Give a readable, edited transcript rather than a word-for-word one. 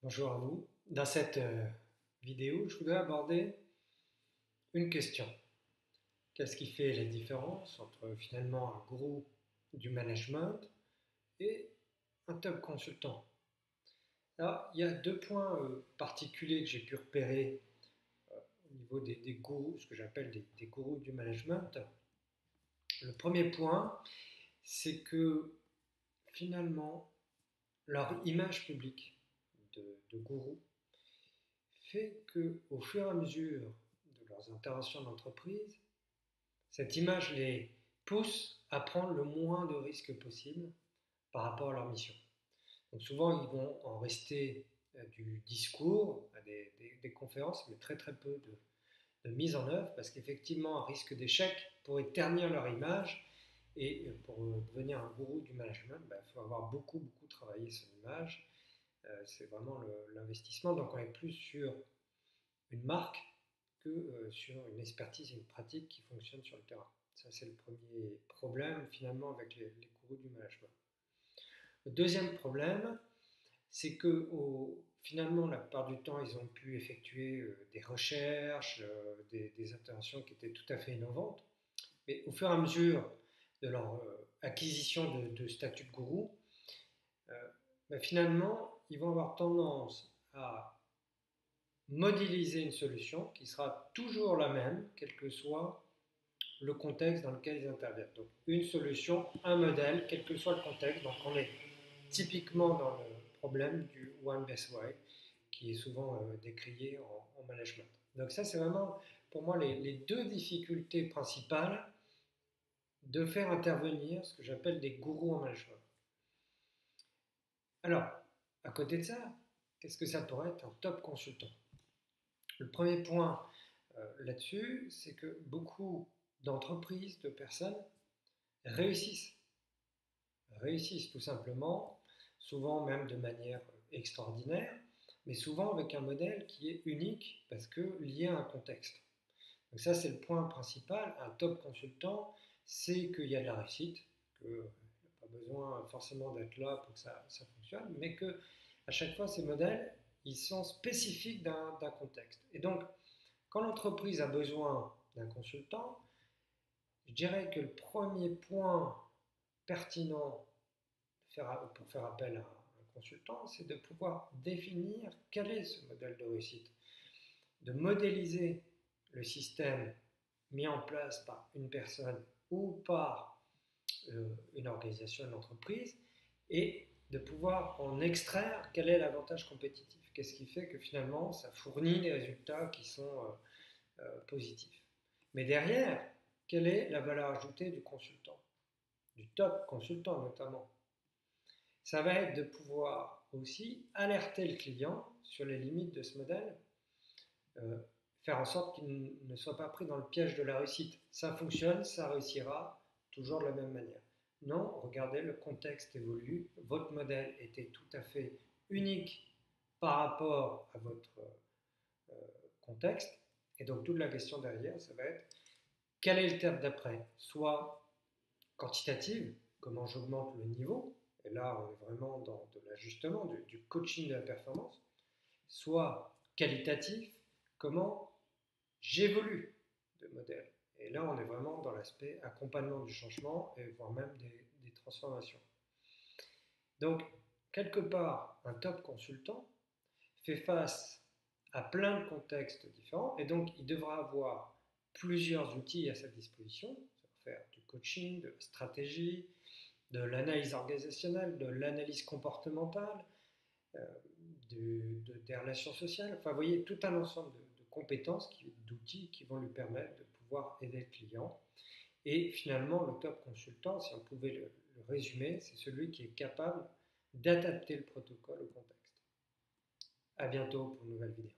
Bonjour à vous. Dans cette vidéo, je voudrais aborder une question. Qu'est-ce qui fait la différence entre finalement un gourou du management et un top consultant? Alors, il y a deux points particuliers que j'ai pu repérer au niveau des gourous, ce que j'appelle des gourous du management. Le premier point, c'est que finalement, leur image publique de gourou fait qu'au fur et à mesure de leurs interventions d'entreprise, cette image les pousse à prendre le moins de risques possible par rapport à leur mission. Donc souvent, ils vont en rester du discours, à des conférences, mais très très peu de mise en œuvre, parce qu'effectivement, un risque d'échec pourrait ternir leur image. Et pour devenir un gourou du management, il faut avoir beaucoup travaillé son image. C'est vraiment l'investissement. Donc on est plus sur une marque que sur une expertise et une pratique qui fonctionne sur le terrain. Ça, c'est le premier problème finalement avec les gourous du management. Le deuxième problème, c'est que finalement, la plupart du temps, ils ont pu effectuer des recherches, des interventions qui étaient tout à fait innovantes. Mais au fur et à mesure de leur acquisition de statut de gourou, finalement, ils vont avoir tendance à modéliser une solution qui sera toujours la même, quel que soit le contexte dans lequel ils interviennent. Donc une solution, un modèle, quel que soit le contexte. Donc on est typiquement dans le problème du One Best Way, qui est souvent décrié en management. Donc ça, c'est vraiment pour moi les deux difficultés principales de faire intervenir ce que j'appelle des gourous en management. Alors, à côté de ça, qu'est-ce que ça pourrait être un top consultant? Le premier point là-dessus, c'est que beaucoup d'entreprises, de personnes réussissent tout simplement, souvent même de manière extraordinaire, mais souvent avec un modèle qui est unique parce que lié à un contexte. Donc ça, c'est le point principal. Un top consultant, c'est qu'il y a de la réussite, qu'il n'y a pas besoin forcément d'être là pour que ça fonctionne, mais que à chaque fois, ces modèles, ils sont spécifiques d'un contexte. Et donc, quand l'entreprise a besoin d'un consultant, je dirais que le premier point pertinent pour faire appel à un consultant, c'est de pouvoir définir quel est ce modèle de réussite, de modéliser le système mis en place par une personne ou par une organisation, une entreprise, et de pouvoir en extraire quel est l'avantage compétitif. Qu'est-ce qui fait que finalement ça fournit des résultats qui sont positifs. Mais derrière, quelle est la valeur ajoutée du consultant, du top consultant notamment? Ça va être de pouvoir aussi alerter le client sur les limites de ce modèle, faire en sorte qu'il ne soit pas pris dans le piège de la réussite. Ça fonctionne, ça réussira toujours de la même manière. Non, regardez, le contexte évolue, votre modèle était tout à fait unique par rapport à votre contexte, et donc toute la question derrière, ça va être quelle est l'étape d'après? Soit quantitative, comment j'augmente le niveau, et là on est vraiment dans de l'ajustement, du coaching de la performance, soit qualitatif, comment j'évolue de modèle. Et là on est vraiment dans l'aspect accompagnement du changement, et voire même des transformations. Donc, quelque part, un top consultant fait face à plein de contextes différents, et donc il devra avoir plusieurs outils à sa disposition. Ça va faire du coaching, de la stratégie, de l'analyse organisationnelle, de l'analyse comportementale, des relations sociales. Enfin, vous voyez, tout un ensemble de compétences, d'outils qui vont lui permettre de pouvoir aider le client. Et finalement, le top consultant, si on pouvait le résumer, c'est celui qui est capable d'adapter le protocole au contexte. À bientôt pour une nouvelle vidéo.